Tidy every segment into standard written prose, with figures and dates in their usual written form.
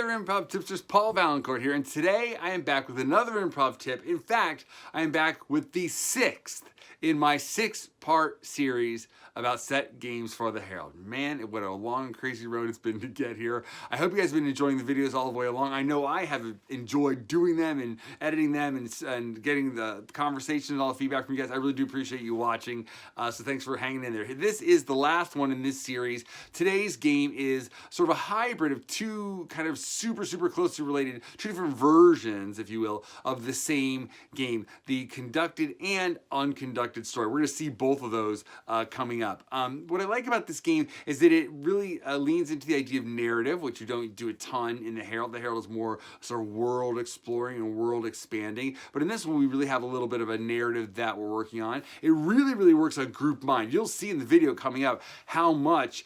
there, Improv tipsters. Paul Vaillancourt here, and today I am back with another improv tip. In fact, I am back with the 6th in my 6-part series about set games for the Herald. Man, what a long and crazy road it's been to get here. I hope you guys have been enjoying the videos all the way along. I know I have enjoyed doing them and editing them and getting the conversation and all the feedback from you guys. I really do appreciate you watching, so thanks for hanging in there. This is the last one in this series. Today's game is sort of a hybrid of two kind of super closely related, two different versions, if you will, of the same game, the conducted and unconducted story. We're going to see both of those coming up. What I like about this game is that it really leans into the idea of narrative, which you don't do a ton in the Herald. The Herald is more sort of world exploring and world expanding, but in this one we really have a little bit of a narrative that we're working on. It really works on group mind. You'll see in the video coming up how much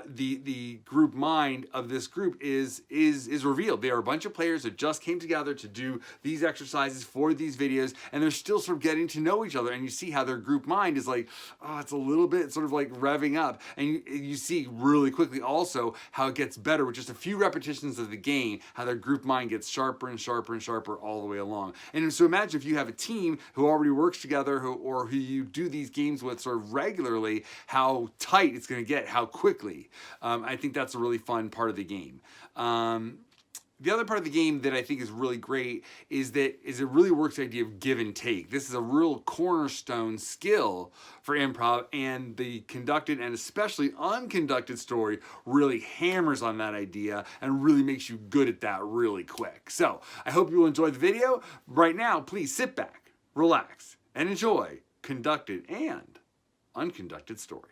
the group mind of this group is revealed. There are a bunch of players that just came together to do these exercises for these videos, and they're still sort of getting to know each other, and you see how their group mind is like, oh, it's a little bit sort of like revving up, and you see really quickly also how it gets better with just a few repetitions of the game, how their group mind gets sharper and sharper and sharper all the way along. And so imagine if you have a team who already works together or who you do these games with sort of regularly, how tight it's going to get, how quickly. I think that's a really fun part of the game. The other part of the game that I think is really great is it really works the idea of give and take. This is a real cornerstone skill for improv, and the conducted and especially unconducted story really hammers on that idea and really makes you good at that really quick. So I hope you will enjoy the video. Right now, please sit back, relax, and enjoy conducted and unconducted story.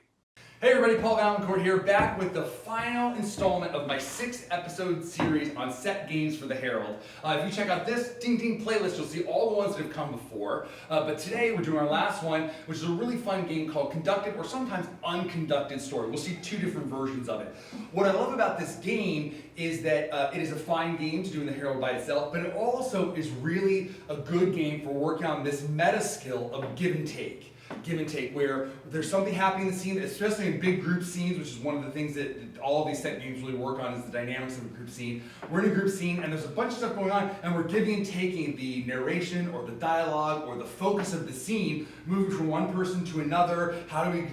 Hey everybody, Paul Vaillancourt here, back with the final installment of my 6-episode series on set games for the Herald. If you check out this ding playlist, you'll see all the ones that have come before. But today we're doing our last one, which is a really fun game called Conducted or sometimes Unconducted Story. We'll see 2 different versions of it. What I love about this game is that it is a fine game to do in the Herald by itself, but it also is really a good game for working on this meta skill of give and take. Give and take, where there's something happening in the scene, especially in big group scenes, which is one of the things that all of these set games really work on, is the dynamics of a group scene. We're in a group scene and there's a bunch of stuff going on, and we're giving and taking the narration or the dialogue or the focus of the scene, moving from one person to another. How do we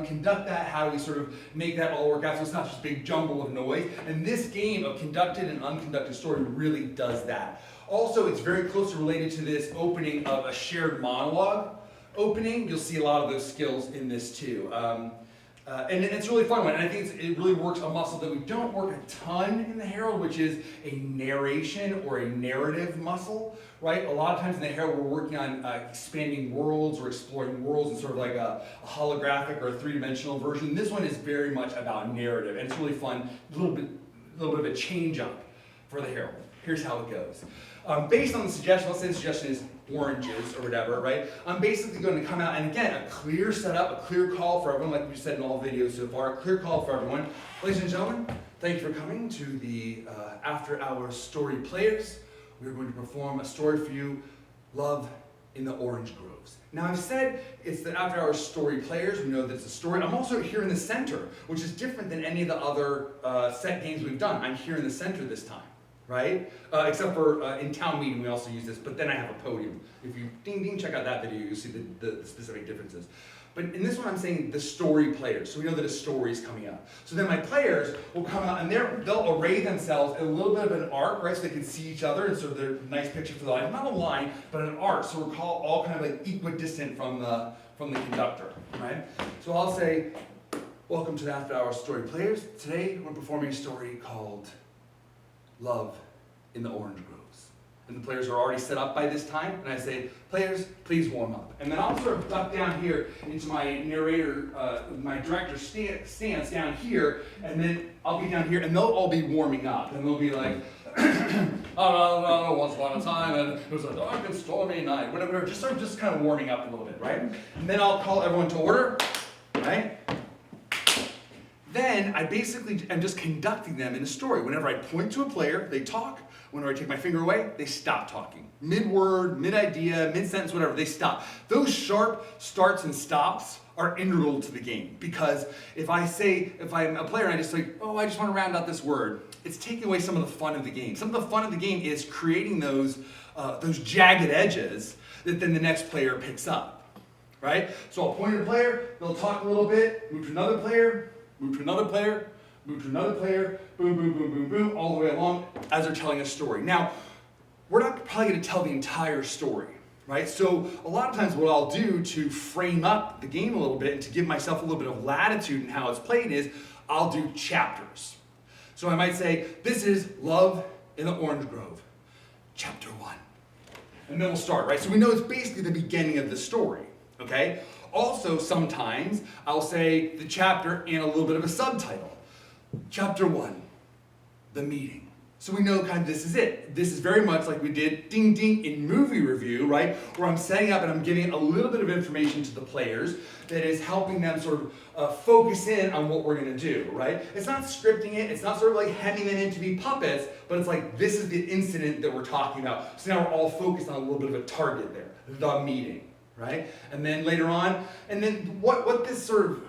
conduct that? How do we sort of make that all work out so it's not just a big jumble of noise? And this game of conducted and unconducted story really does that. Also, it's very closely related to this opening of a shared monologue opening. You'll see a lot of those skills in this too. And it's a really fun one, and I think it really works a muscle that we don't work a ton in the Herald, which is a narration or a narrative muscle, right? A lot of times in the Herald we're working on expanding worlds or exploring worlds in sort of like a holographic or a 3-dimensional version. This one is very much about narrative, and it's really fun, a little bit of a change up for the Herald. Here's how it goes. Based on the suggestion, let's say the suggestion is oranges or whatever, right? I'm basically going to come out, and again, a clear setup, a clear call for everyone, like we said in all videos so far, a clear call for everyone. Ladies and gentlemen, thank you for coming to the After Hours Story Players. We're going to perform a story for you, Love in the Orange Groves. Now I've said it's the After Hours Story Players. We know that it's a story. I'm also here in the center, which is different than any of the other set games we've done. I'm here in the center this time. Right? Except for in town meeting we also use this, but then I have a podium. If you check out that video, you'll see the specific differences. But in this one I'm saying the story players, so we know that a story is coming up. So then my players will come out and they'll array themselves in a little bit of an arc, right, so they can see each other, and so they're a nice picture for the line. Not a line, but an arc, so we're all kind of like equidistant from the conductor, right? So I'll say, welcome to the After Hours Story Players. Today we're performing a story called Love in the Orange Groves. And the players are already set up by this time, and I say, players, please warm up. And then I'll sort of duck down here into my narrator, my director stance down here, and then I'll be down here, and they'll all be warming up, and they'll be like, oh, once upon a time, and it was a dark and stormy night, whatever, just kind of warming up a little bit, right? And then I'll call everyone to order, right? Then I basically am just conducting them in a story. Whenever I point to a player, they talk. Whenever I take my finger away, they stop talking. Mid-word, mid-idea, mid-sentence, whatever, they stop. Those sharp starts and stops are integral to the game. Because if I'm a player and I just like, oh, I just want to round out this word, it's taking away some of the fun of the game. Some of the fun of the game is creating those jagged edges that then the next player picks up, right? So I'll point at a player, they'll talk a little bit, move to another player, move to another player, move to another player, boom, boom, boom, boom, boom, all the way along as they're telling a story. Now, we're not probably going to tell the entire story, right? So a lot of times what I'll do to frame up the game a little bit and to give myself a little bit of latitude in how it's played is I'll do chapters. So I might say, this is Love in the Orange Grove, chapter 1. And then we'll start, right? So we know it's basically the beginning of the story, okay? Also, sometimes I'll say the chapter and a little bit of a subtitle. Chapter 1, the meeting. So we know kind of this is it. This is very much like we did ding ding in movie review, right? Where I'm setting up and I'm giving a little bit of information to the players that is helping them sort of focus in on what we're going to do, right? It's not scripting it. It's not sort of like hemming them in to be puppets, but it's like this is the incident that we're talking about. So now we're all focused on a little bit of a target there, the meeting, right? And then later on, and then what this sort of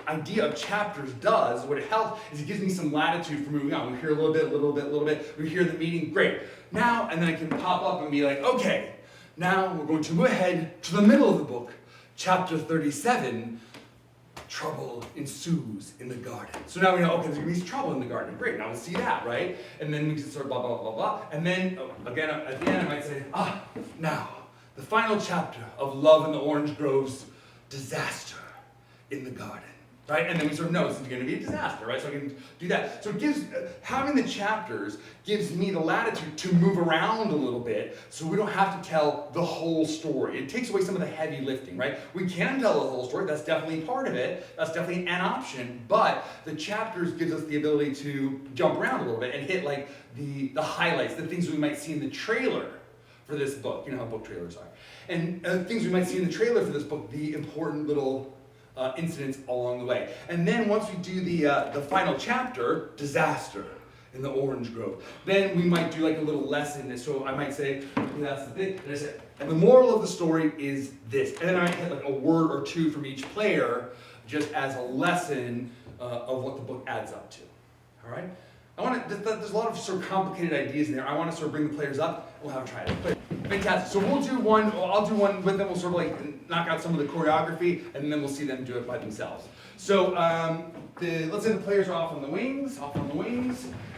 idea of chapters does, what it helps, is it gives me some latitude for moving on. We hear a little bit, we hear the meeting, great. Now, and then I can pop up and be like, okay, now we're going to move ahead to the middle of the book, chapter 37, trouble ensues in the garden. So now we know, okay, there's going to be trouble in the garden. Great, now we'll see that, right? And then we can sort of blah, blah, blah, blah. And then, again, at the end, I might say, now, the final chapter of Love in the Orange Grove's disaster in the garden. Right? And then we sort of know this is going to be a disaster, right? So I can do that. So it gives, having the chapters gives me the latitude to move around a little bit so we don't have to tell the whole story. It takes away some of the heavy lifting, right? We can tell the whole story. That's definitely part of it. That's definitely an option. But the chapters gives us the ability to jump around a little bit and hit like the highlights, the things we might see in the trailer for this book. You know how book trailers are. And things we might see in the trailer for this book, the important little incidents along the way. And then once we do the final chapter, disaster in the Orange Grove, then we might do like a little lesson. So I might say, that's the thing. And I said, and the moral of the story is this. And then I might hit like a word or two from each player just as a lesson of what the book adds up to. All right? There's a lot of sort of complicated ideas in there. I want to sort of bring the players up. We'll have a try it. Fantastic. So I'll do one with them. We'll sort of like knock out some of the choreography, and then we'll see them do it by themselves. So let's say the players are off on the wings,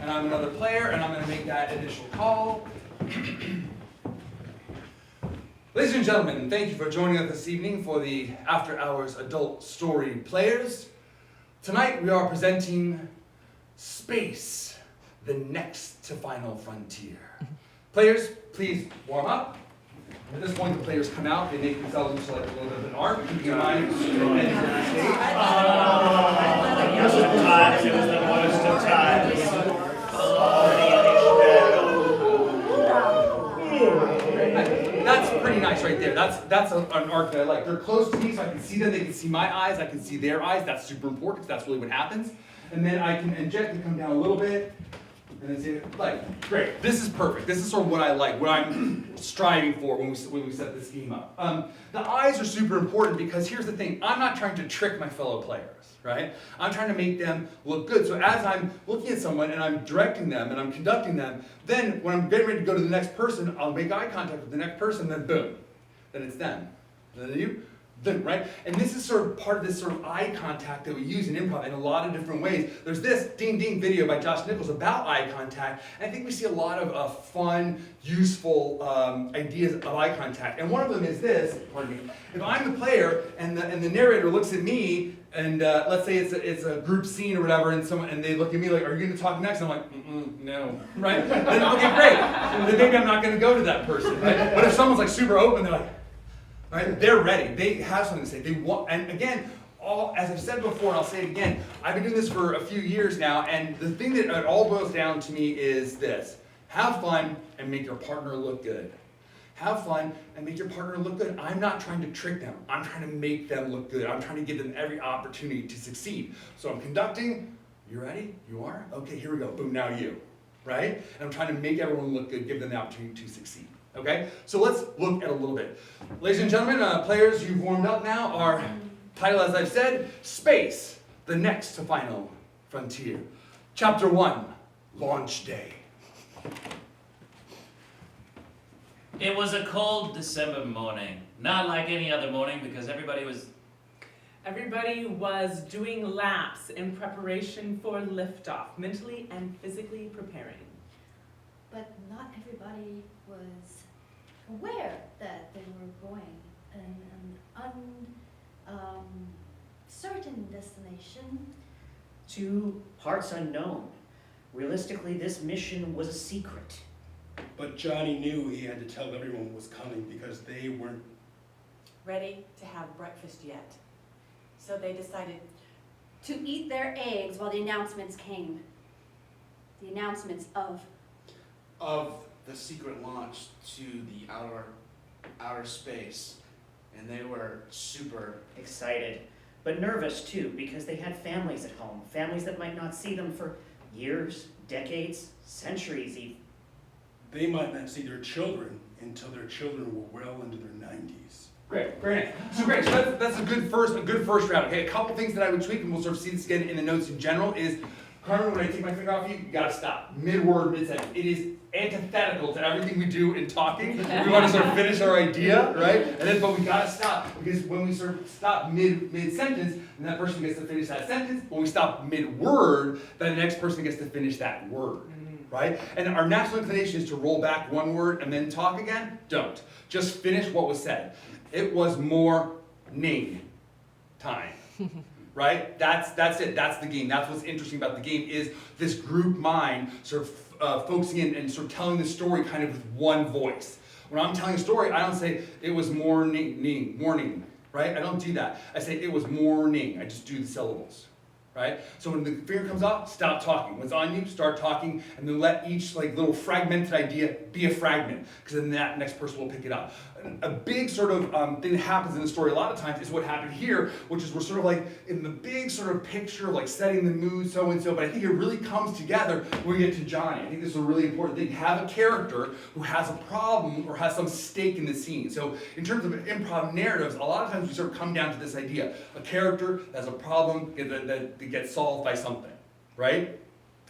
and I'm another player, and I'm going to make that initial call. Ladies and gentlemen, thank you for joining us this evening for the After Hours Adult Story Players. Tonight we are presenting Space, the Next to Final Frontier. Players, please warm up. At this point, the players come out. They make themselves into like a little bit of an arc. Keeping in mind, It was the worst of times. That's pretty nice right there. That's an arc that I like. They're close to me, so I can see them. They can see my eyes. I can see their eyes. That's super important because that's really what happens. And then I can gently come down a little bit. And then say, like, great, this is perfect. This is sort of what I like, what I'm striving for when we set this game up. The eyes are super important because here's the thing. I'm not trying to trick my fellow players, right? I'm trying to make them look good. So as I'm looking at someone and I'm directing them and I'm conducting them, then when I'm getting ready to go to the next person, I'll make eye contact with the next person, then boom, then it's them. And then you. Right? And this is sort of part of this sort of eye contact that we use in improv in a lot of different ways. There's this Ding Ding video by Josh Nichols about eye contact, and I think we see a lot of fun, useful ideas of eye contact. And one of them is this, pardon me, if I'm the player and the narrator looks at me, and let's say it's a group scene or whatever, and they look at me like, are you going to talk next? And I'm like, no, right? Then, okay, great. Then maybe I'm not going to go to that person, right? But if someone's like super open, they're like, right? They're ready. They have something to say. They want, and again, as I've said before, and I'll say it again, I've been doing this for a few years now, and the thing that it all boils down to me is this: have fun and make your partner look good. Have fun and make your partner look good. I'm not trying to trick them. I'm trying to make them look good. I'm trying to give them every opportunity to succeed. So I'm conducting. You ready? You are? Okay, here we go. Boom, now you. Right? And I'm trying to make everyone look good, give them the opportunity to succeed. Okay, so let's look at a little bit. Ladies and gentlemen, players, you've warmed up now. Our Title, as I've said, Space, the next to final frontier. Chapter 1, Launch Day. It was a cold December morning. Not like any other morning because everybody was doing laps in preparation for liftoff, mentally and physically preparing. But not everybody was aware that they were going in an uncertain destination. To parts unknown. Realistically, this mission was a secret. But Johnny knew he had to tell everyone what was coming because they weren't ready to have breakfast yet. So they decided to eat their eggs while the announcements came. The announcements of the secret launch to the outer space. And they were super Excited, but nervous too, because they had families at home. Families that might not see them for years, decades, centuries even. They might not see their children until their children were well into their 90s. Great. So that's a good first round. Okay, a couple things that I would tweak, and we'll sort of see this again in the notes in general, is, Carmen, when I take my finger off you gotta stop. Mid-word, mid-sentence. It is antithetical to everything we do in talking. We want to sort of finish our idea, right? But we gotta stop, because when we sort of stop mid-sentence, then that person gets to finish that sentence. When we stop mid-word, then the next person gets to finish that word. Right? And our natural inclination is to roll back one word and then talk again. Don't. Just finish what was said. It was morning time. Right? That's it. That's the game. That's what's interesting about the game, is this group mind sort of focusing in and sort of telling the story kind of with one voice. When I'm telling a story, I don't say it was morning, right? I don't do that. I say it was morning. I just do the syllables. Right? So when the finger comes up, stop talking. When it's on you, start talking, and then let each little fragmented idea be a fragment, because then that next person will pick it up. A big sort of thing that happens in the story a lot of times is what happened here, which is we're sort of like in the big sort of picture of like setting the mood, so and so, but I think it really comes together when we get to Johnny. I think this is a really important thing. Have a character who has a problem or has some stake in the scene. So in terms of improv narratives, a lot of times we sort of come down to this idea. A character that has a problem that gets solved by something, right?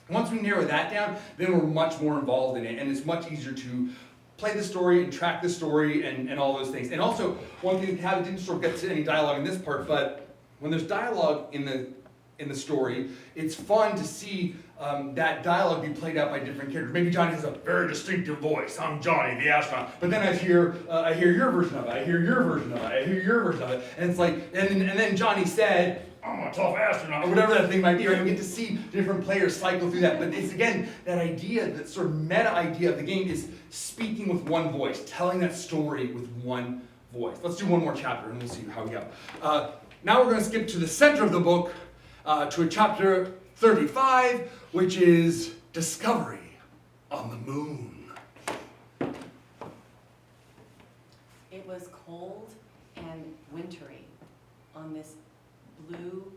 Once we narrow that down, then we're much more involved in it, and it's much easier to play the story and track the story and all those things. And also, one thing that didn't sort of get to any dialogue in this part, but when there's dialogue in the story, it's fun to see that dialogue be played out by different characters. Maybe Johnny has a very distinctive voice. I'm Johnny, the astronaut. But then I hear your version of it. I hear your version of it. I hear your version of it. And it's like, and then Johnny said, I'm a tough astronaut, or whatever that thing might be, right? And we get to see different players cycle through that. But it's, again, that idea, that sort of meta idea of the game is speaking with one voice, telling that story with one voice. Let's do one more chapter, and we'll see how we go. Now we're going to skip to the center of the book, to a chapter 35, which is Discovery on the Moon. it was cold and wintry on this blue,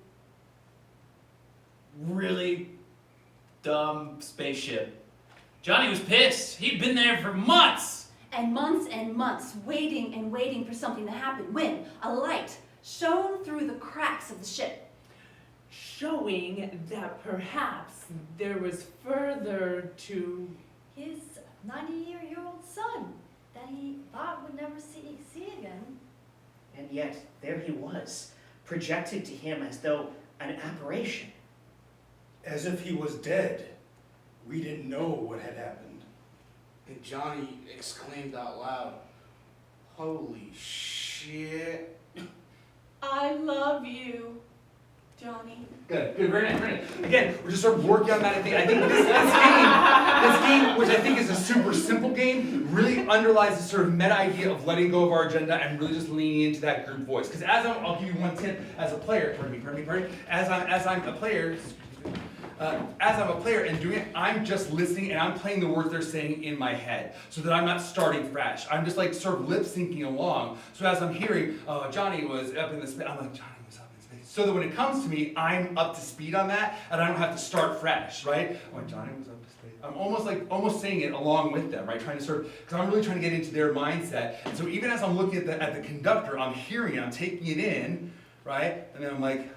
really dumb spaceship. Johnny was pissed. He'd been there for months. And months, waiting and waiting for something to happen, when a light shone through the cracks of the ship, showing that perhaps there was further to his 90-year-old son that he thought would never see again. And yet, there he was, projected to him as though an apparition. As if he was dead. We didn't know what had happened. And Johnny exclaimed out loud, "Holy shit." I love you, Johnny. Good, very nice. Again, we're just sort of working on that. I think this game, which I think is a super simple game, really underlies this sort of meta idea of letting go of our agenda and really just leaning into that group voice. Because I'll give you one tip as a player. Pardon me. As I'm a player. As I'm a player and doing it, I'm just listening and I'm playing the words they're saying in my head so that I'm not starting fresh. I'm just like sort of lip syncing along. So as I'm hearing, Johnny was up in the space, I'm like, Johnny was up in space. So that when it comes to me, I'm up to speed on that and I don't have to start fresh, right? When Johnny was up in space. I'm almost saying it along with them, right? Trying to sort of, because I'm really trying to get into their mindset. And so even as I'm looking at the conductor, I'm hearing it, I'm taking it in, right? And then I'm like,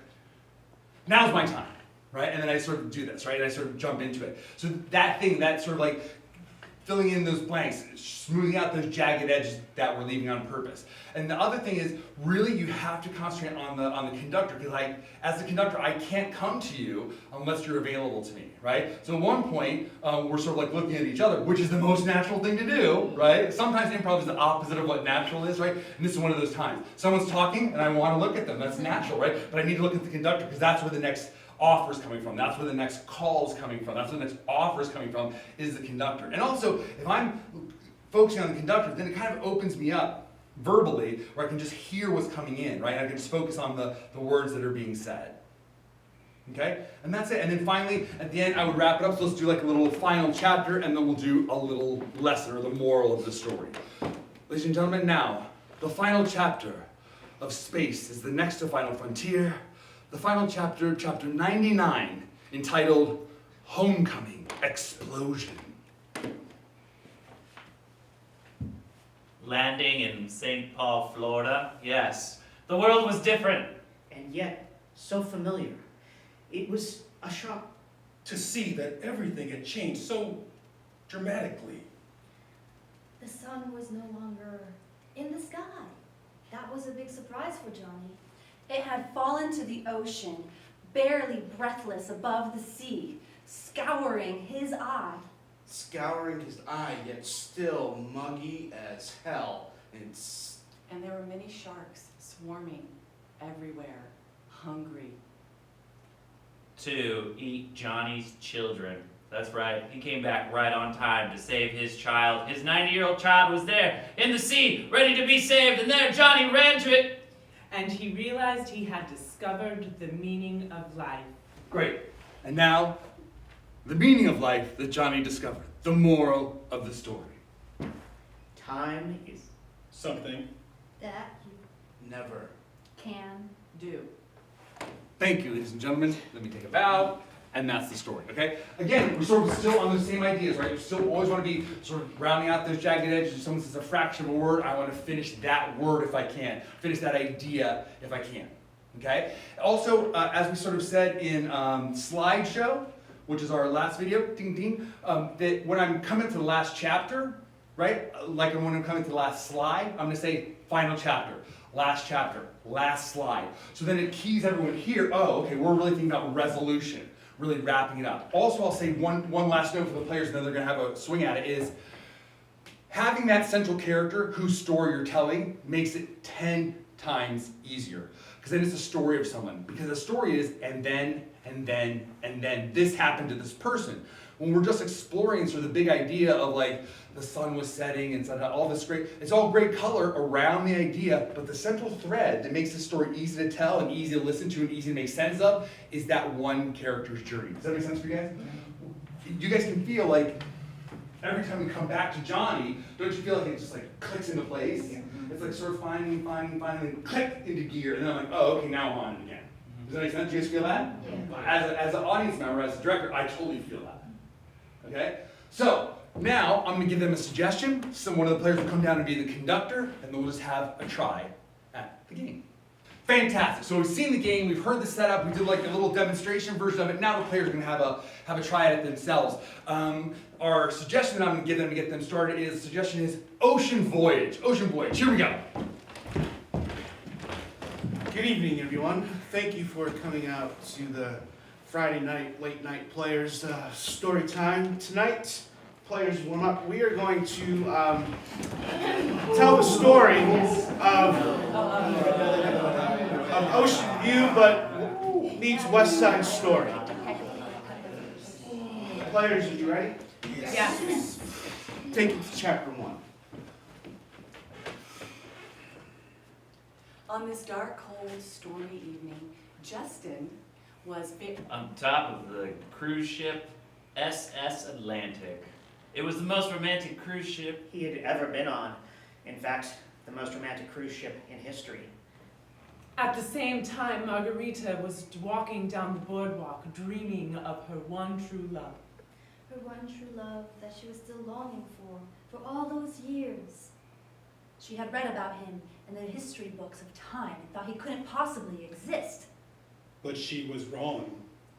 now's my time, right? And then I sort of do this, right? And I sort of jump into it. So that thing, that sort of like filling in those blanks, smoothing out those jagged edges that we're leaving on purpose. And the other thing is, really you have to concentrate on the conductor, because as the conductor, I can't come to you unless you're available to me, right? So at one point, we're sort of like looking at each other, which is the most natural thing to do, right? Sometimes improv is the opposite of what natural is, right? And this is one of those times. Someone's talking and I want to look at them, that's natural, right? But I need to look at the conductor because that's where the next offer is coming from. That's where the next call is coming from. That's where the next offer is coming from, is the conductor. And also, if I'm focusing on the conductor, then it kind of opens me up verbally, where I can just hear what's coming in, right? I can just focus on the words that are being said. Okay? And that's it. And then finally, at the end, I would wrap it up. So let's do like a little final chapter, and then we'll do a little lesson, or the moral of the story. Ladies and gentlemen, now, the final chapter of Space is the next to final frontier. The final chapter, chapter 99, entitled Homecoming Explosion. Landing in St. Paul, Florida. Yes, the world was different. And yet, so familiar. It was a shock. To see that everything had changed so dramatically. The sun was no longer in the sky. That was a big surprise for Johnny. It had fallen to the ocean, barely breathless above the sea, scouring his eye. Scouring his eye, yet still muggy as hell. And there were many sharks swarming everywhere, hungry. To eat Johnny's children. That's right, he came back right on time to save his child. His 90-year-old child was there, in the sea, ready to be saved, and there Johnny ran to it. And he realized he had discovered the meaning of life. Great. And now, the meaning of life that Johnny discovered. The moral of the story. Time is Something. That you Never. can Do. Thank you, ladies and gentlemen. Let me take a bow. And that's the story, okay? Again, we're sort of still on the same ideas, right? You still always want to be sort of rounding out those jagged edges. If someone says a fraction of a word, I want to finish that word if I can. Finish that idea if I can, okay? Also, as we sort of said in Slideshow, which is our last video, ding ding, that when I'm coming to the last chapter, right? Like when I'm coming to the last slide, I'm going to say final chapter, last slide. So then it keys everyone here, oh, okay, we're really thinking about resolution. Really wrapping it up. Also, I'll say one last note for the players, and then they're going to have a swing at it, is having that central character whose story you're telling makes it 10 times easier. Because then it's a story of someone. Because the story is, and then, this happened to this person. When we're just exploring sort of the big idea of like, the sun was setting and all this great, it's all great color around the idea, but the central thread that makes the story easy to tell and easy to listen to and easy to make sense of is that one character's journey. Does that make sense for you guys? You guys can feel like every time we come back to Johnny, don't you feel like it just like clicks into place? It's like sort of finding, and click into gear, and then I'm like, oh, okay, now I'm on it again. Does that make sense? Do you guys feel that? Yeah. As an audience member, as a director, I totally feel that. Okay? So, now I'm going to give them a suggestion. One of the players will come down and be the conductor, and then we'll just have a try at the game. Fantastic. So we've seen the game, we've heard the setup, we did like a little demonstration version of it. Now the players are going to have a try at it themselves. Our suggestion that I'm going to give them to get them started is, Ocean Voyage. Ocean Voyage. Here we go. Good evening, everyone. Thank you for coming out to the Friday night, late night players story time. Tonight, players warm up. We are going to tell the story of Ocean View, but meets West Side Story. Players, are you ready? Yes. Take it to chapter 1. On this dark, cold, stormy evening, Justin was On top of the cruise ship SS Atlantic. It was the most romantic cruise ship he had ever been on. In fact, the most romantic cruise ship in history. At the same time, Margarita was walking down the boardwalk, dreaming of her one true love. her one true love that she was still longing for all those years. She had read about him in the history books of time and thought he couldn't possibly exist. But she was wrong.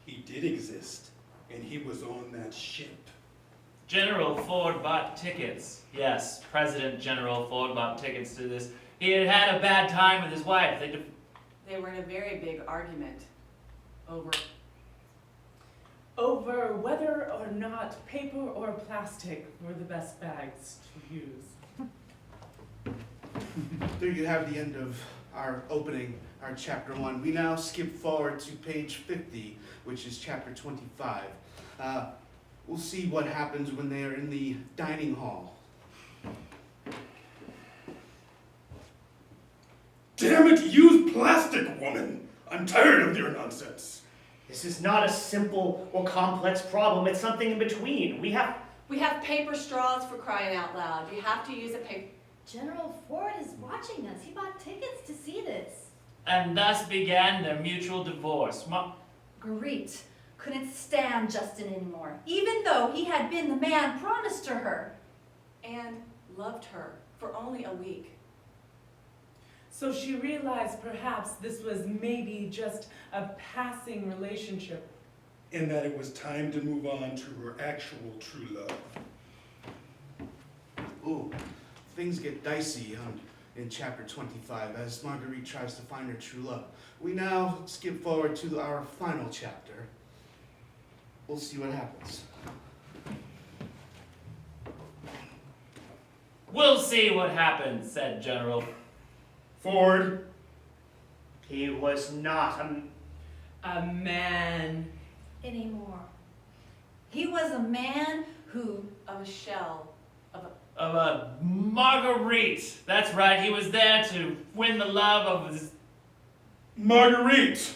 He did exist, and he was on that ship. General Ford bought tickets. Yes, President General Ford bought tickets to this. He had had a bad time with his wife. They were in a very big argument over whether or not paper or plastic were the best bags to use. There you have the end of our opening, our chapter 1. We now skip forward to page 50, which is chapter 25. We'll see what happens when they are in the dining hall. Damn it, use plastic, woman! I'm tired of your nonsense. This is not a simple or complex problem. It's something in between. We have paper straws, for crying out loud. You have to use a paper. General Ford is watching us. He bought tickets to see this. And thus began their mutual divorce. Marguerite couldn't stand Justin anymore, even though he had been the man promised to her. And loved her for only a week. So she realized perhaps this was maybe just a passing relationship. And that it was time to move on to her actual true love. Ooh, things get dicey in chapter 25 as Marguerite tries to find her true love. We now skip forward to our final chapter. We'll see what happens. We'll see what happens, said General Ford. He was not A man. Anymore. He was a man who, Of a shell. of a Marguerite. That's right, he was there to win the love of his... Marguerite.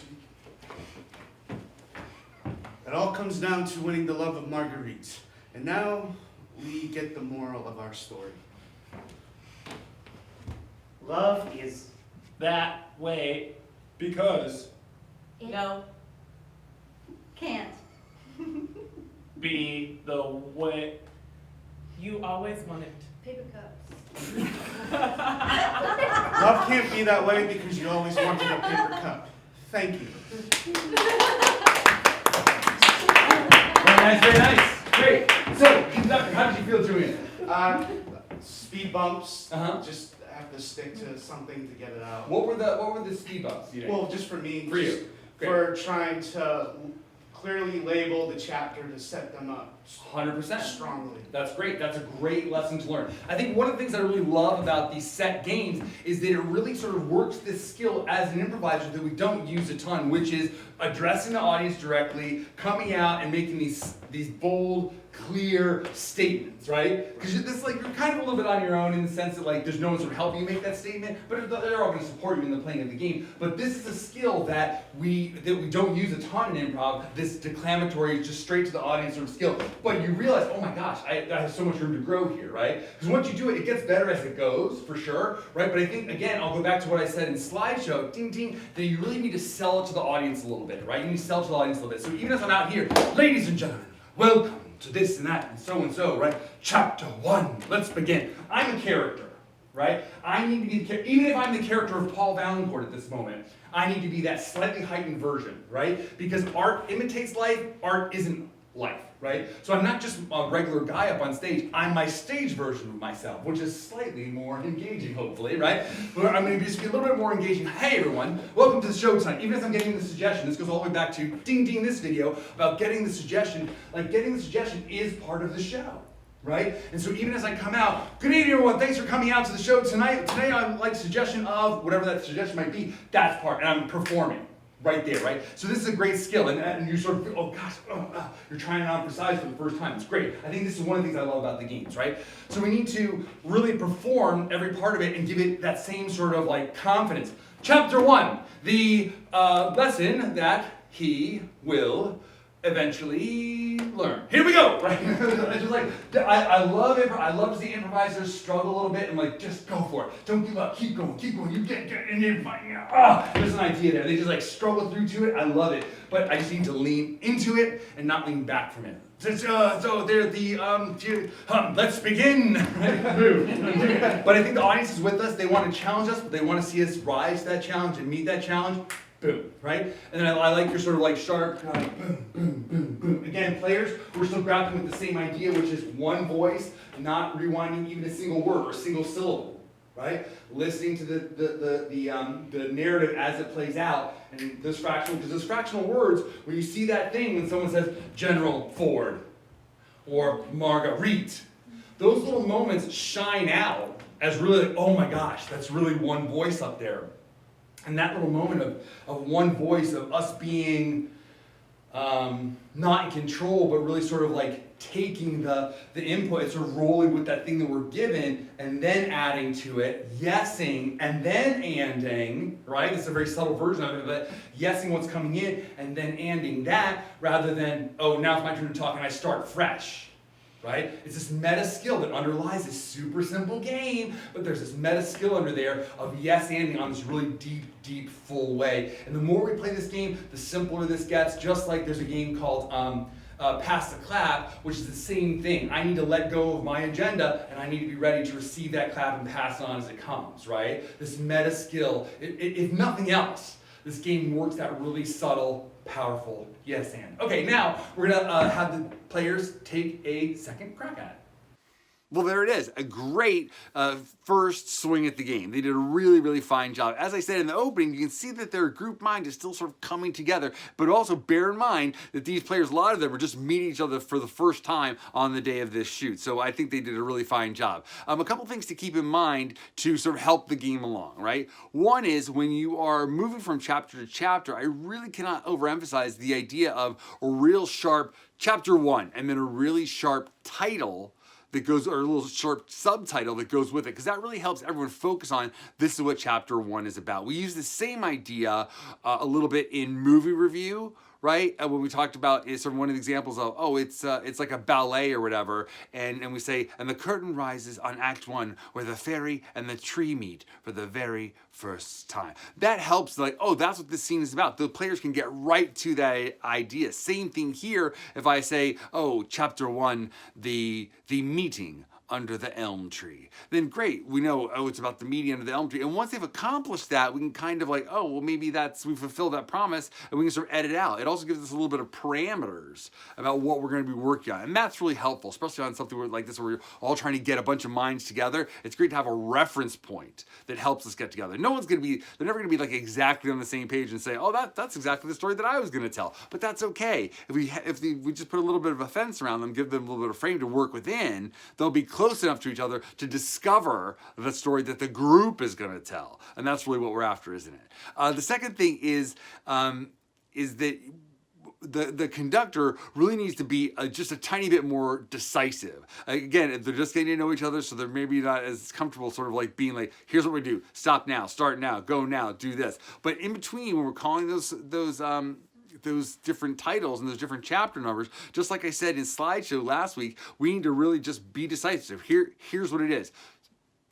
It all comes down to winning the love of Marguerite. And now we get the moral of our story. love is that way. Because it No. can't. Be the way. You always wanted. Paper cups. Love can't be that way because you always wanted a paper cup. Thank you. Very nice. Great. So, conductor, how did you feel doing it? Speed bumps. Uh-huh. Just have to stick to something to get it out. What were the speed bumps? You know? Well, just for me. For you. just Great. For trying to clearly label the chapter to set them up 100%. strongly. That's great. That's a great lesson to learn. I think one of the things I really love about these set games is that it really sort of works this skill as an improviser that we don't use a ton, which is addressing the audience directly, coming out and making these bold, clear statements, right? Because this, like, you're kind of a little bit on your own in the sense that, like, there's no one sort of helping you make that statement, but they're all going to support you in the playing of the game. But this is a skill that we don't use a ton in improv. This declamatory, just straight to the audience sort of skill. But you realize, oh my gosh, I have so much room to grow here, right? Because once you do it, it gets better as it goes, for sure, right? But I think, again, I'll go back to what I said in Slideshow, ding, ding, that you really need to sell it to the audience a little bit, right? You need to sell it to the audience a little bit. So even as I'm out here, ladies and gentlemen, welcome to this and that and so, right? Chapter 1, let's begin. I'm a character, right? I need to be the character, even if I'm the character of Paul Vaillancourt at this moment, I need to be that slightly heightened version, right? Because art imitates life, art isn't life, right? So I'm not just a regular guy up on stage, I'm my stage version of myself, which is slightly more engaging, hopefully, right? But I'm going to just be a little bit more engaging. Hey everyone, welcome to the show tonight. Even as I'm getting the suggestion, this goes all the way back to ding ding this video about getting the suggestion, like getting the suggestion is part of the show. Right? And so even as I come out, good evening everyone, thanks for coming out to the show tonight. Today I like suggestion of, whatever that suggestion might be, that's part, and I'm performing. Right there, right? So this is a great skill, and you sort of feel, oh gosh, you're trying it on for size for the first time. It's great. I think this is one of the things I love about the games, right? So we need to really perform every part of it and give it that same sort of like confidence. Chapter 1, the lesson that he will eventually learn. Here we go, right? It's just like, I love it. I love to see improvisers struggle a little bit and like, just go for it. Don't give up, keep going, you get in there. There's an idea there. They just like struggle through to it. I love it. But I just need to lean into it and not lean back from it. So they're the, let's begin. But I think the audience is with us. They want to challenge us, but they want to see us rise to that challenge and meet that challenge. Boom, right? And then I like your sort of like sharp, boom, boom, boom, boom. Again, players, we're still grappling with the same idea, which is one voice, not rewinding even a single word or a single syllable, right? Listening to the narrative as it plays out, and those fractional words, when you see that thing when someone says General Ford or Marguerite, those little moments shine out as really like, oh my gosh, that's really one voice up there. And that little moment of one voice, of us being not in control, but really sort of like taking the input, sort of rolling with that thing that we're given, and then adding to it, yesing, and then anding, right? It's a very subtle version of it, but yesing what's coming in, and then anding that, rather than, oh, now it's my turn to talk, and I start fresh. Right? It's this meta skill that underlies this super simple game, but there's this meta skill under there of yes-anding on this really deep, full way. And the more we play this game, the simpler this gets, just like there's a game called Pass the Clap, which is the same thing. I need to let go of my agenda, and I need to be ready to receive that clap and pass it on as it comes, right? This meta skill, if nothing else, this game works that really subtle, powerful yes and. Okay, now we're gonna have the players take a second crack at it. Well, there it is. A great first swing at the game. They did a really fine job. As I said in the opening, you can see that their group mind is still sort of coming together, but also bear in mind that these players, a lot of them are just meeting each other for the first time on the day of this shoot. So I think they did a really fine job. A couple things to keep in mind to sort of help the game along, right? One is when you are moving from chapter to chapter, I really cannot overemphasize the idea of a real sharp chapter 1 and then a really sharp title that goes, or a little short subtitle that goes with it, because that really helps everyone focus on this is what chapter 1 is about. We use the same idea a little bit in movie review, right? When we talked about is sort of one of the examples of, oh, it's like a ballet or whatever, and we say, and the curtain rises on Act 1 where the fairy and the tree meet for the very first time. That helps, like, oh, that's what this scene is about. The players can get right to that idea. Same thing here if I say, oh, chapter 1, the meeting under the elm tree. Then great, we know, oh, it's about the meeting under the elm tree. And once they've accomplished that, we can kind of like, oh, well, maybe we fulfilled that promise, and we can sort of edit it out. It also gives us a little bit of parameters about what we're going to be working on. And that's really helpful, especially on something like this where we're all trying to get a bunch of minds together. It's great to have a reference point that helps us get together. They're never going to be like exactly on the same page and say, oh, that's exactly the story that I was going to tell. But that's okay. If we just put a little bit of a fence around them, give them a little bit of frame to work within, they'll be close enough to each other to discover the story that the group is going to tell. And that's really what we're after, isn't it? The second thing is that the conductor really needs to be just a tiny bit more decisive. Again, they're just getting to know each other, so they're maybe not as comfortable sort of like being like, here's what we do, stop now, start now, go now, do this. But in between, when we're calling those different titles and those different chapter numbers, just like I said in Slideshow last week, we need to really just be decisive. Here's what it is.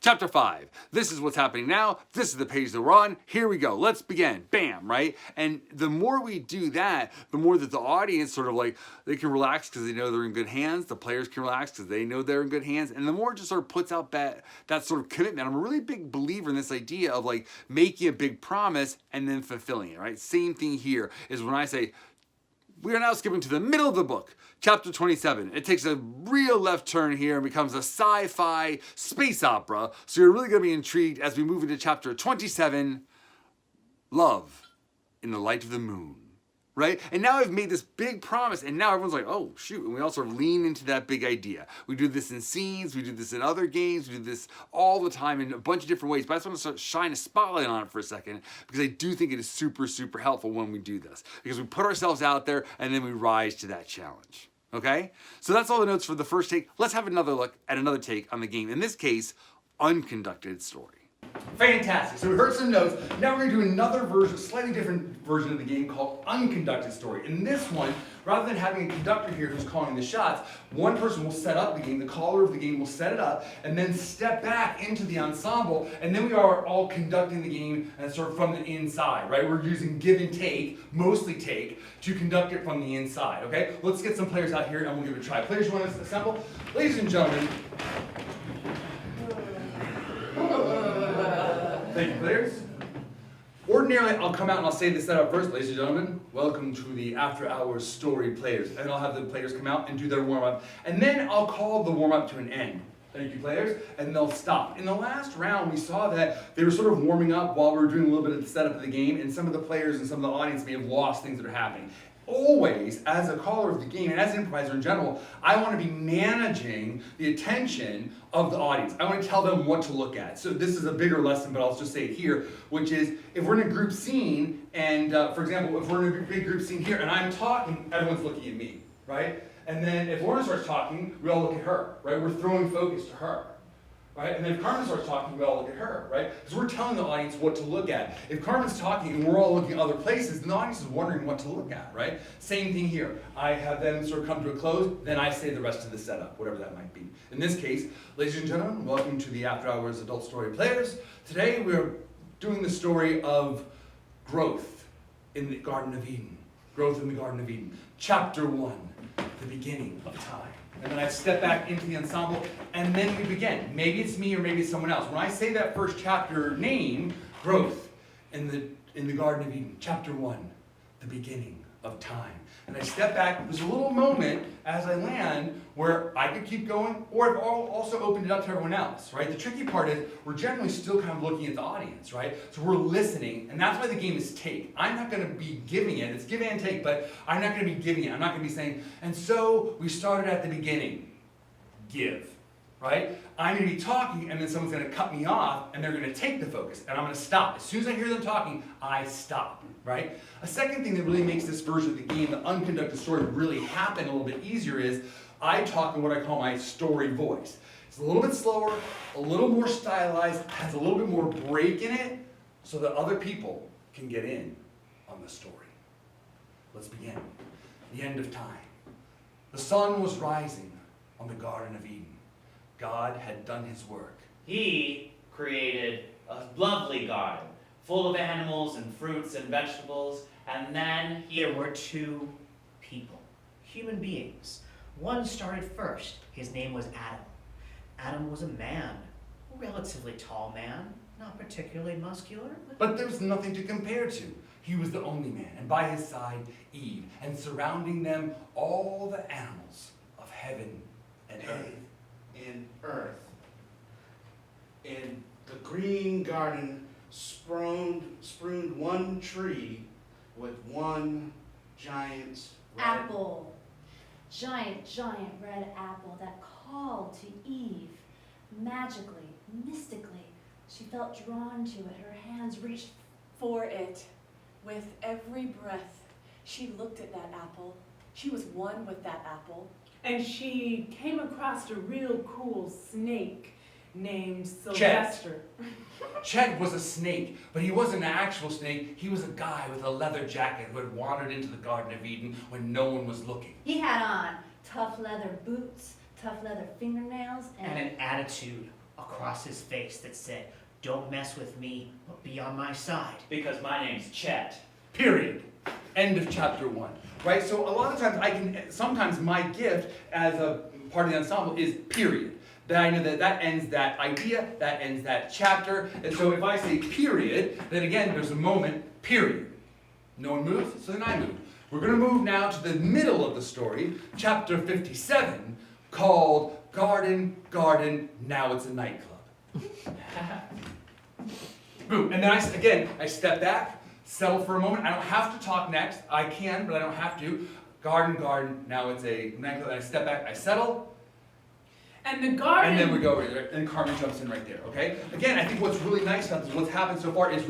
Chapter 5, this is what's happening now, this is the page that we're on, here we go, let's begin, bam, right? And the more we do that, the more that the audience sort of like, they can relax because they know they're in good hands, the players can relax because they know they're in good hands, and the more it just sort of puts out that sort of commitment. I'm a really big believer in this idea of like making a big promise and then fulfilling it, right? Same thing here is when I say, we are now skipping to the middle of the book, chapter 27. It takes a real left turn here and becomes a sci-fi space opera. So you're really going to be intrigued as we move into chapter 27, Love in the Light of the Moon. Right? And now I've made this big promise, and now everyone's like, oh, shoot. And we all sort of lean into that big idea. We do this in scenes, we do this in other games, we do this all the time in a bunch of different ways. But I just want to sort of shine a spotlight on it for a second, because I do think it is super helpful when we do this. Because we put ourselves out there, and then we rise to that challenge. Okay? So that's all the notes for the first take. Let's have another look at another take on the game. In this case, Unconducted Story. Fantastic. So we heard some notes. Now we're going to do another version, slightly different version of the game called Unconducted Story. In this one, rather than having a conductor here who's calling the shots, one person will set up the game, the caller of the game will set it up, and then step back into the ensemble, and then we are all conducting the game and sort of from the inside, right? We're using give and take, mostly take, to conduct it from the inside, okay? Let's get some players out here and we'll give it a try. Players, you want to assemble? Ladies and gentlemen, thank you, players. Ordinarily, I'll come out and I'll say the setup first. Ladies and gentlemen, welcome to the After Hours Story Players. And I'll have the players come out and do their warm-up. And then I'll call the warm-up to an end. Thank you, players. And they'll stop. In the last round, we saw that they were sort of warming up while we were doing a little bit of the setup of the game, and some of the players and some of the audience may have lost things that are happening. Always, as a caller of the game and as an improviser in general, I want to be managing the attention of the audience. I want to tell them what to look at. So this is a bigger lesson, but I'll just say it here, which is if we're in a group scene, and for example, if we're in a big group scene here and I'm talking, everyone's looking at me, right? And then if Lauren starts talking, we all look at her, right? We're throwing focus to her. Right? And then if Carmen starts talking, we all look at her, right? Because we're telling the audience what to look at. If Carmen's talking and we're all looking at other places, then the audience is wondering what to look at, right? Same thing here. I have them sort of come to a close, then I say the rest of the setup, whatever that might be. In this case, ladies and gentlemen, welcome to the After Hours Adult Story Players. Today we're doing the story of growth in the Garden of Eden. Growth in the Garden of Eden. Chapter 1, the beginning of time. And then I step back into the ensemble, and then we begin. Maybe it's me or maybe it's someone else. When I say that first chapter name, growth in the Garden of Eden, chapter 1, the beginning of time. And I step back, there's a little moment as I land where I could keep going, or I've also opened it up to everyone else, right? The tricky part is we're generally still kind of looking at the audience, right? So we're listening, and that's why the game is take. I'm not going to be giving it, it's give and take, but I'm not going to be giving it. I'm not going to be saying, and so we started at the beginning, give, right? I'm going to be talking, and then someone's going to cut me off, and they're going to take the focus, and I'm going to stop. As soon as I hear them talking, I stop, right? A second thing that really makes this version of the game, the unconducted story, really happen a little bit easier is I talk in what I call my story voice. It's a little bit slower, a little more stylized, has a little bit more break in it, so that other people can get in on the story. Let's begin. The end of time. The sun was rising on the Garden of Eden. God had done his work. He created a lovely garden full of animals and fruits and vegetables, and then There were two people, human beings. One started first. His name was Adam. Adam was a man, a relatively tall man, not particularly muscular. But there was nothing to compare to. He was the only man, and by his side, Eve, and surrounding them, all the animals of heaven and earth. In earth. In the green garden sprued one tree with one giant red Apple. Giant red apple that called to Eve. Magically, mystically, she felt drawn to it. Her hands reached For it, with every breath, she looked at that apple. She was one with that apple. And she came across a real cool snake named Sylvester. Chet was a snake, but he wasn't an actual snake. He was a guy with a leather jacket who had wandered into the Garden of Eden when no one was looking. He had on tough leather boots, tough leather fingernails, And an attitude across his face that said, "Don't mess with me, but be on my side." because my name's Chet. Period. End of chapter 1. Right? So a lot of times sometimes my gift as a part of the ensemble is period. That I know that ends that idea, that ends that chapter. And so if I say period, then again, there's a moment, period. No one moves, so then I move. We're going to move now to the middle of the story, chapter 57, called Garden, Now It's a Nightclub. Boom. And then I step back, settle for a moment. I don't have to talk next. I can, but I don't have to. Garden, Now It's a Nightclub. And I step back, I settle. And the garden. And then we go over there, and Carmen jumps in right there, okay? Again, I think what's really nice about this, what's happened so far is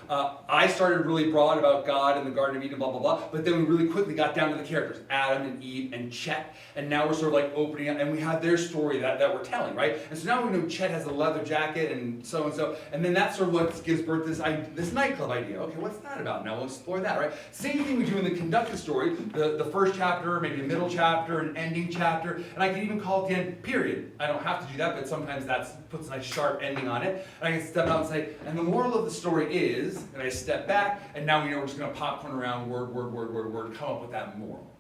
I started really broad about God and the Garden of Eden, blah, blah, blah, but then we really quickly got down to the characters, Adam and Eve and Chet, and now we're sort of like opening up, and we have their story that we're telling, right? And so now we know Chet has a leather jacket and so, and then that's sort of what gives birth to this nightclub idea. Okay, what's that about? Now we'll explore that, right? Same thing we do in the Conducted Story, the first chapter, maybe a middle chapter, an ending chapter, and I can even call it the end, period. I don't have to do that, but sometimes that puts a nice sharp ending on it. And I can step out and say, and the moral of the story is, and I step back, and now we know we're just going to popcorn around word, come up with that moral.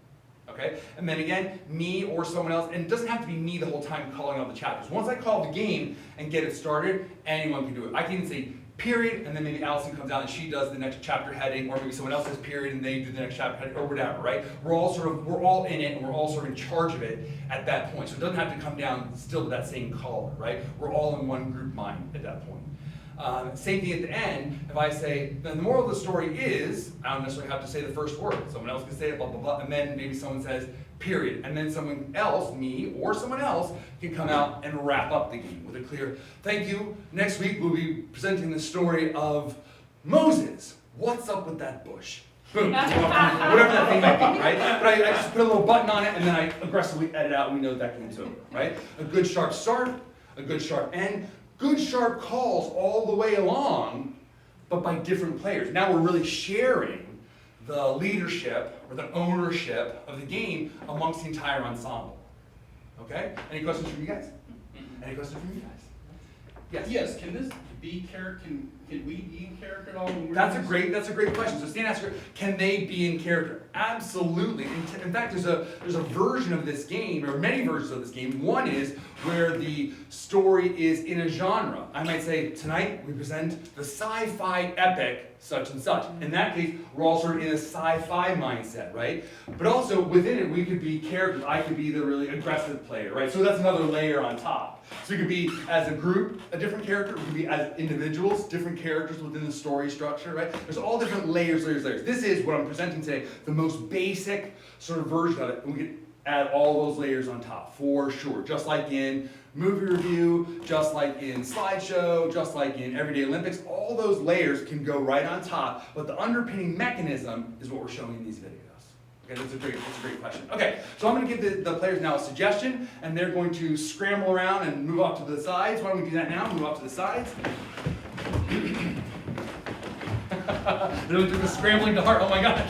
Okay? And then again, me or someone else, and it doesn't have to be me the whole time calling out the chapters. Once I call the game and get it started, anyone can do it. I can even say, period, and then maybe Allison comes out and she does the next chapter heading, or maybe someone else says period and they do the next chapter heading, or whatever, right? We're all in it, and we're all sort of in charge of it at that point. So it doesn't have to come down still to that same caller, right? We're all in one group mind at that point. Same thing at the end, if I say, then the moral of the story is, I don't necessarily have to say the first word. Someone else can say it, blah, blah, blah, and then maybe someone says, period. And then someone else, me or someone else, can come out and wrap up the game with a clear, thank you. Next week we'll be presenting the story of Moses. What's up with that bush? Boom. Whatever that thing might be, right? But I just put a little button on it and then I aggressively edit out and we know that game's over, right? A good sharp start, a good sharp end, good sharp calls all the way along, but by different players. Now we're really sharing the leadership or the ownership of the game amongst the entire ensemble. Okay? Any questions from you guys? Any questions from you guys? Yes. Yes, can this be character, can we be in character at all when we're That's a doing great question. So Stan asked her, can they be in character? Absolutely. In fact, there's a version of this game, or many versions of this game. One is where the story is in a genre. I might say, tonight we present the sci-fi epic such and such. In that case, we're all sort of in a sci-fi mindset, right? But also within it, we could be characters. I could be the really aggressive player, right? So that's another layer on top. So we could be, as a group, a different character. We could be, as individuals, different characters within the story structure, right? There's all different layers. This is what I'm presenting today, the most basic sort of version of it. And we could add all those layers on top, for sure. Just like in movie review, just like in Slideshow, just like in Everyday Olympics, all those layers can go right on top, but the underpinning mechanism is what we're showing in these videos. Okay, that's a great question. Okay, so I'm going to give the players now a suggestion, and they're going to scramble around and move off to the sides. Why don't we do that now? Move off to the sides. They're doing the scrambling to heart. Oh my gosh.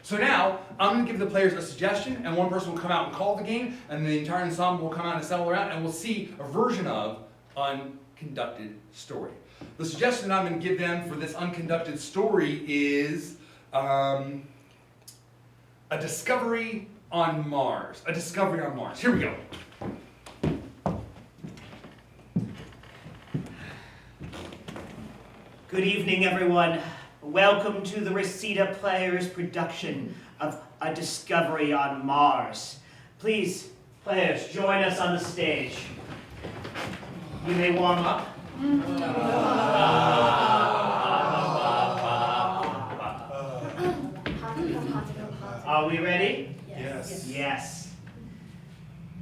So now, I'm going to give the players a suggestion, and one person will come out and call the game, and the entire ensemble will come out and assemble around, and we'll see a version of Unconducted Story. The suggestion that I'm going to give them for this Unconducted Story is a discovery on Mars. A discovery on Mars. Here we go. Good evening, everyone. Welcome to the Reseda Players production of A Discovery on Mars. Please, players, join us on the stage. You may warm up. Are we ready? Yes. Yes.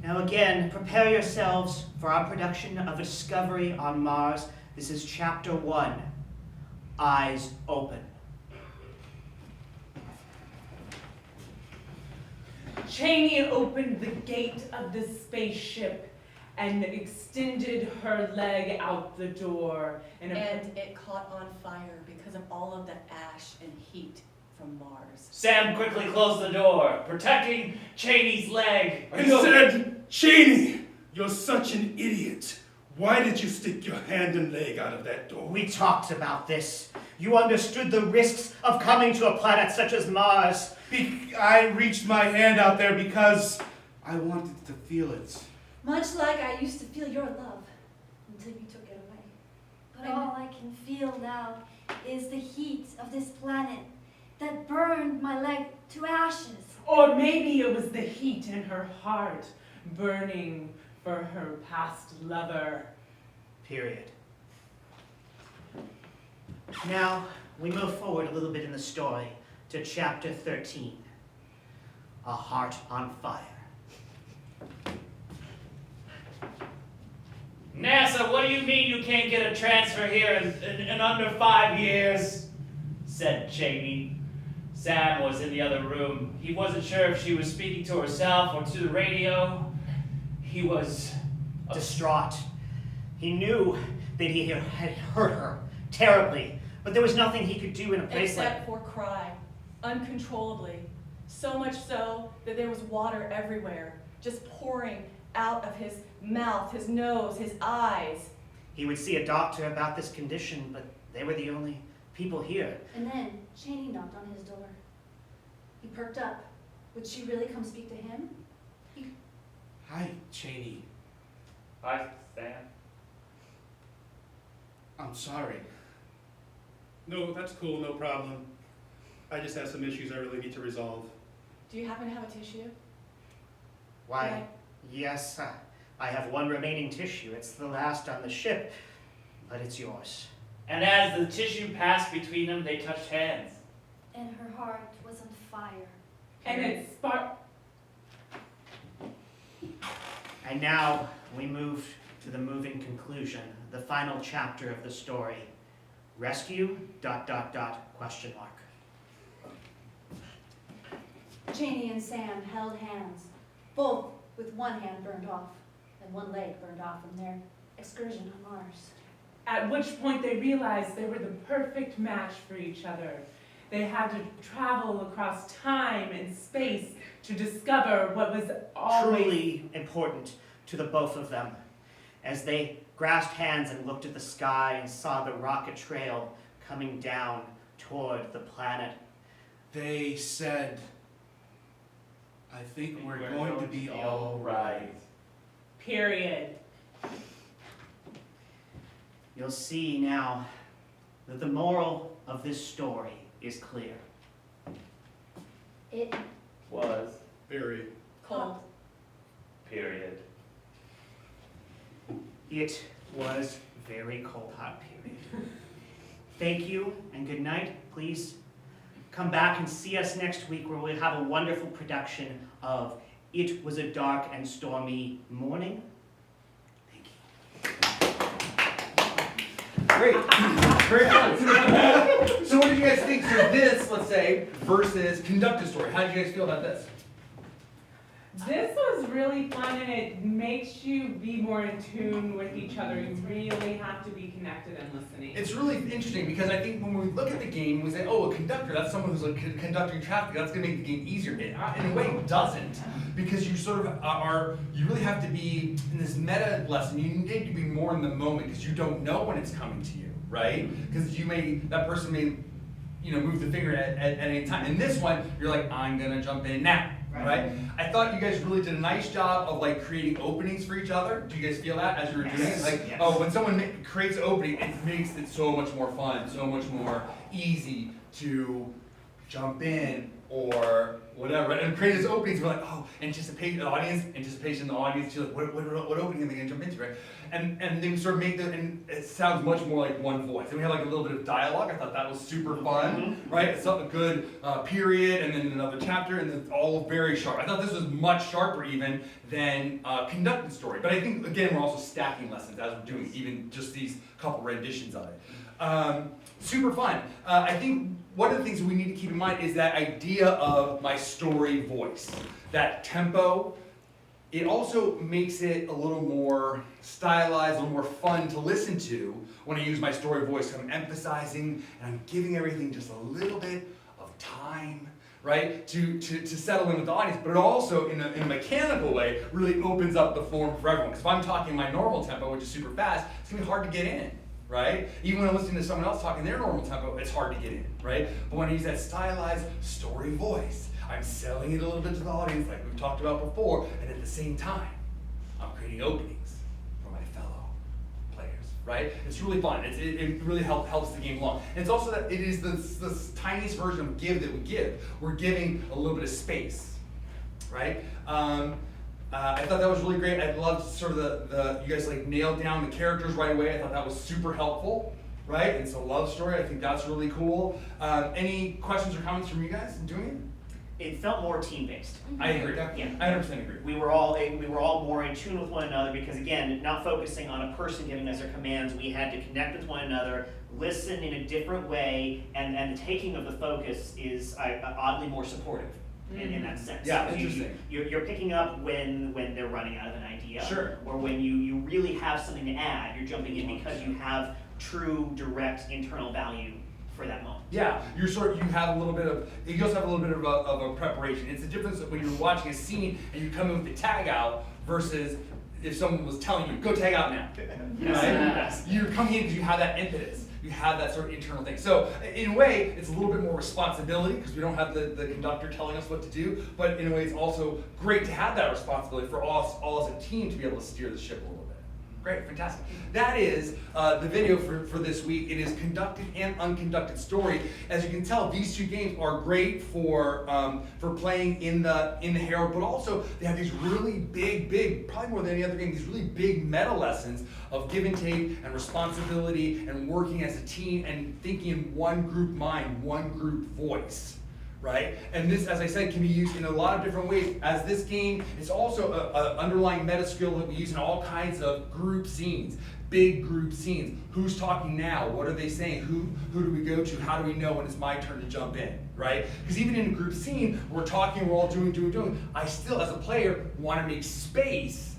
Now again, prepare yourselves for our production of A Discovery on Mars. This is Chapter 1. Eyes open. Cheney opened the gate of the spaceship and extended her leg out the door. And it caught on fire because of all of the ash and heat from Mars. Sam quickly closed the door, protecting Cheney's leg. I said, Cheney, you're such an idiot. Why did you stick your hand and leg out of that door? We talked about this. You understood the risks of coming to a planet such as Mars. I reached my hand out there because I wanted to feel it. Much like I used to feel your love until you took it away. But all I can feel now is the heat of this planet that burned my leg to ashes. Or maybe it was the heat in her heart burning for her past lover. Period. Now, we move forward a little bit in the story to Chapter 13. A Heart on Fire. NASA, what do you mean you can't get a transfer here in under 5 years? Said Cheney. Sam was in the other room. He wasn't sure if she was speaking to herself or to the radio. He was Distraught. He knew that he had hurt her terribly, but there was nothing he could do in a place Except for cry, uncontrollably. So much so that there was water everywhere, just pouring out of his mouth, his nose, his eyes. He would see a doctor about this condition, but they were the only people here. And then Cheney knocked on his door. He perked up. Would she really come speak to him? Hi, Cheney. Hi, Sam. I'm sorry. No, that's cool, no problem. I just have some issues I really need to resolve. Do you happen to have a tissue? Why, yes, I have one remaining tissue. It's the last on the ship, but it's yours. And as the tissue passed between them, they touched hands. And her heart was on fire. And it sparked. And now we move to the moving conclusion, the final chapter of the story. Rescue, ... question mark. Cheney and Sam held hands, both with one hand burned off and one leg burned off from their excursion on Mars. At which point they realized they were the perfect match for each other. They had to travel across time and space to discover what was always Truly important to the both of them. As they grasped hands and looked at the sky and saw the rocket trail coming down toward the planet. They said, I think we're going to be all right. period. You'll see now that the moral of this story is clear. It Was. Very. Cold. Period. It was very cold, hot period. Thank you and good night. Please come back and see us next week where we'll have a wonderful production of It Was a Dark and Stormy Morning. Thank you. Great. Very fun. So what did you guys think for this, let's say, versus Conducted Story? How did you guys feel about this? This was really fun, and it makes you be more in tune with each other. You really have to be connected and listening. It's really interesting because I think when we look at the game, we say, oh, a conductor, that's someone who's like conducting traffic, that's going to make the game easier. It, in a way, it doesn't, because you sort of you really have to be, in this meta lesson, you need to be more in the moment because you don't know when it's coming to you, right? Because that person may, move the finger at any time. In this one, you're like, I'm going to jump in now. Right? I thought you guys really did a nice job of creating openings for each other. Do you guys feel that as you were doing it? Yes. Oh, when someone creates an opening, it makes it so much more fun, so much more easy to jump in or whatever. And create these openings, we're like, oh, anticipation in the audience. You're like, what opening are they going to jump into, right? And then we sort of make and it sounds much more like one voice. And we have a little bit of dialogue. I thought that was super fun, right? It's a good period, and then another chapter, and it's all very sharp. I thought this was much sharper even than Conducted Story. But I think, again, we're also stacking lessons as we're doing even just these couple renditions of it. Super fun. I think one of the things that we need to keep in mind is that idea of my story voice, that tempo. It also makes it a little more stylized, a little more fun to listen to when I use my story voice. I'm emphasizing and I'm giving everything just a little bit of time, right, to settle in with the audience. But it also, in a mechanical way, really opens up the form for everyone. Because if I'm talking my normal tempo, which is super fast, it's going to be hard to get in. Right? Even when I'm listening to someone else talking their normal tempo, it's hard to get in, right? But when I use that stylized story voice, I'm selling it a little bit to the audience like we've talked about before, and at the same time, I'm creating openings for my fellow players, right? It's really fun. It really helps the game along. And it's also that it is the tiniest version of give that we give. We're giving a little bit of space, right? I thought that was really great. I loved sort of you guys nailed down the characters right away. I thought that was super helpful, right? It's a love story. I think that's really cool. Any questions or comments from you guys in doing it? it felt more team-based. I agree. Yeah. I 100% agree. We were all more in tune with one another because, again, not focusing on a person giving us their commands, we had to connect with one another, listen in a different way, and the taking of the focus is oddly more supportive in that sense. Yeah, Because interesting. You're picking up when they're running out of an idea, Sure. or when you really have something to add. You're jumping in because you have true, direct internal value for that moment. Yeah, you have a little bit of, you also have a little bit of a preparation. It's the difference when you're watching a scene and you come in with the tag out versus if someone was telling you, go tag out now. Yes. Right? You're coming in because you have that impetus. You have that sort of internal thing. So in a way, it's a little bit more responsibility because we don't have the conductor telling us what to do, but in a way, it's also great to have that responsibility for all as a team to be able to steer the ship a little bit. Great, fantastic. That is the video for this week. It is Conducted and Unconducted Story. As you can tell, these two games are great for playing in the Herald, but also they have these really big, probably more than any other game, these really big meta lessons of give and take and responsibility and working as a team and thinking in one group mind, one group voice. Right? And this, as I said, can be used in a lot of different ways. As this game, it's also an underlying meta skill that we use in all kinds of group scenes, big group scenes. Who's talking now? What are they saying? Who do we go to? How do we know when it's my turn to jump in? Right? Because even in a group scene, we're talking, we're all doing. I still, as a player, want to make space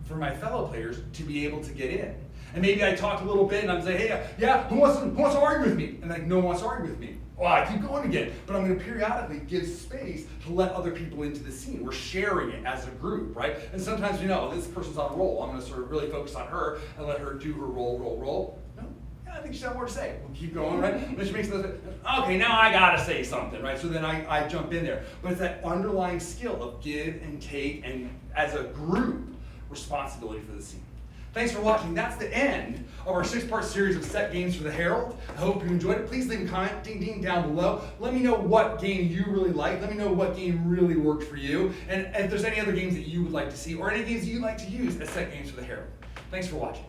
for my fellow players to be able to get in. And maybe I talk a little bit and I'm saying, hey, yeah, who wants to argue with me? And like, no one wants to argue with me. Well, I keep going again, but I'm going to periodically give space to let other people into the scene. We're sharing it as a group, right? And sometimes, this person's on a roll. I'm going to sort of really focus on her and let her do her roll. No, yeah, I think she's got more to say. We'll keep going, right? And she makes those, okay, now I got to say something, right? So then I jump in there. But it's that underlying skill of give and take and, as a group, responsibility for the scene. Thanks for watching. That's the end of our 6-part series of set games for the Herald. I hope you enjoyed it. Please leave a comment, ding down below. Let me know what game you really liked. Let me know what game really worked for you. And if there's any other games that you would like to see or any games that you'd like to use as set games for the Herald. Thanks for watching.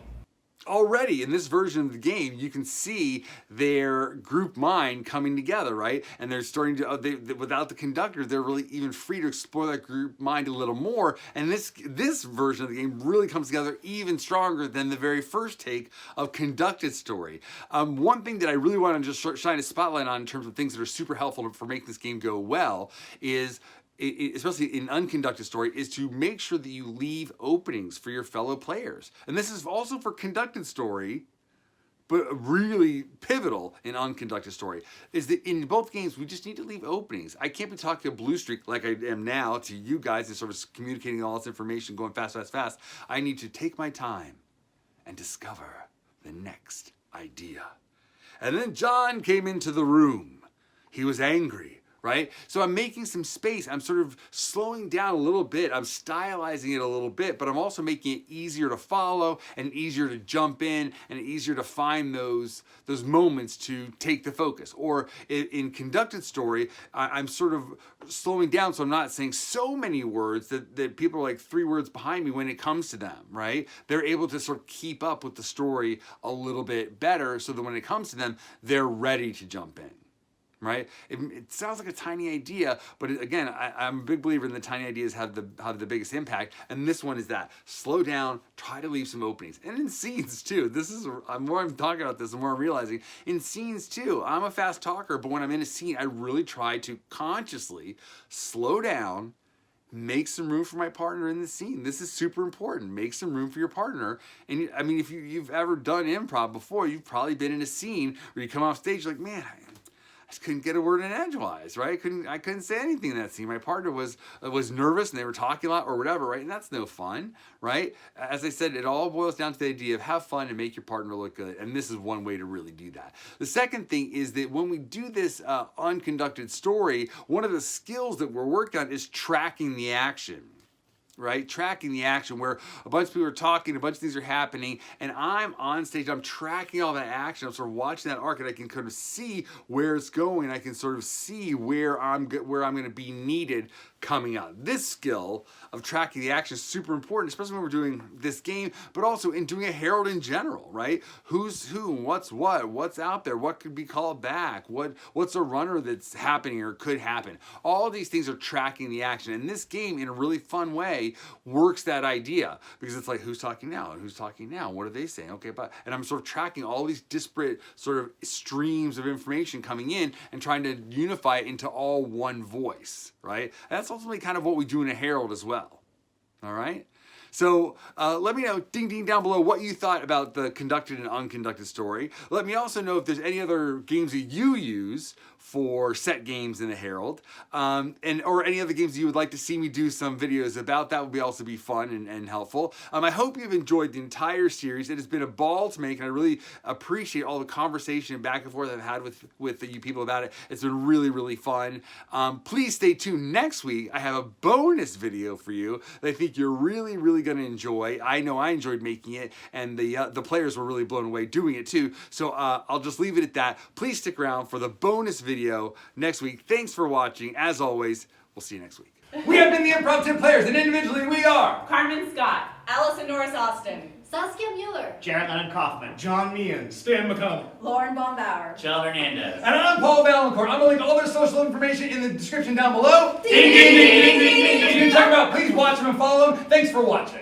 Already in this version of the game, you can see their group mind coming together, right? And they're starting to, without the conductor, they're really even free to explore that group mind a little more. And this version of the game really comes together even stronger than the very first take of Conducted Story. One thing that I really want to just shine a spotlight on in terms of things that are super helpful for making this game go well is, especially in Unconducted Story, is to make sure that you leave openings for your fellow players. And this is also for Conducted Story, but really pivotal in Unconducted Story, is that in both games, we just need to leave openings. I can't be talking a blue streak like I am now to you guys and sort of communicating all this information, going fast. I need to take my time and discover the next idea. And then John came into the room. He was angry. Right? So I'm making some space. I'm sort of slowing down a little bit. I'm stylizing it a little bit, but I'm also making it easier to follow and easier to jump in and easier to find those moments to take the focus. Or in Conducted Story, I'm sort of slowing down so I'm not saying so many words that people are like 3 words behind me when it comes to them, right? They're able to sort of keep up with the story a little bit better so that when it comes to them, they're ready to jump in. Right? It sounds like a tiny idea, but again, I'm a big believer in the tiny ideas have the biggest impact, and this one is that. Slow down, try to leave some openings. And in scenes too, the more I'm talking about this, the more I'm realizing, in scenes too, I'm a fast talker, but when I'm in a scene, I really try to consciously slow down, make some room for my partner in the scene. This is super important. Make some room for your partner. And I mean, if you've ever done improv before, you've probably been in a scene where you come off stage like, man, I just couldn't get a word in edgewise, right? I couldn't say anything in that scene. My partner was nervous and they were talking a lot or whatever, right? And that's no fun, right? As I said, it all boils down to the idea of have fun and make your partner look good. And this is one way to really do that. The second thing is that when we do this Unconducted Story, one of the skills that we're working on is tracking the action. Right? Tracking the action where a bunch of people are talking, a bunch of things are happening, and I'm on stage, I'm tracking all that action, I'm sort of watching that arc, and I can kind of see where it's going, I can sort of see where I'm going to be needed coming up. This skill of tracking the action is super important, especially when we're doing this game, but also in doing a herald in general, right? Who's who, what's what, what's out there, what could be called back, what's a runner that's happening or could happen. All of these things are tracking the action, and this game, in a really fun way, works that idea, because it's like, who's talking now, and who's talking now, what are they saying, okay, but, and I'm sort of tracking all these disparate sort of streams of information coming in and trying to unify it into all one voice, right? And that's ultimately kind of what we do in a herald as well. All right? So let me know, ding ding, down below what you thought about the conducted and unconducted story. Let me also know if there's any other games that you use for set games in the Herald, or any other games you would like to see me do some videos about. That would also be fun and helpful. I hope you've enjoyed the entire series. It has been a ball to make, and I really appreciate all the conversation back and forth I've had with you people about it. It's been really, really fun. Please stay tuned. Next week, I have a bonus video for you that I think you're really, really going to enjoy. I know I enjoyed making it, and the players were really blown away doing it too. So I'll just leave it at that. Please stick around for the bonus video next week. Thanks for watching. As always, we'll see you next week. We have been the Improv Tip Players, and individually we are Carmen Scott. Allison Norris Austin. Saskia Mueller. Jared Lennon Kaufman. John Meehan. Stan McConnell. Lauren Baumbauer. Jill Hernandez. And I'm Paul Vaillancourt. I'm going to link all their social information in the description down below. Ding, ding, ding, ding, ding, If you can check them out, please watch them and follow them. Thanks for watching.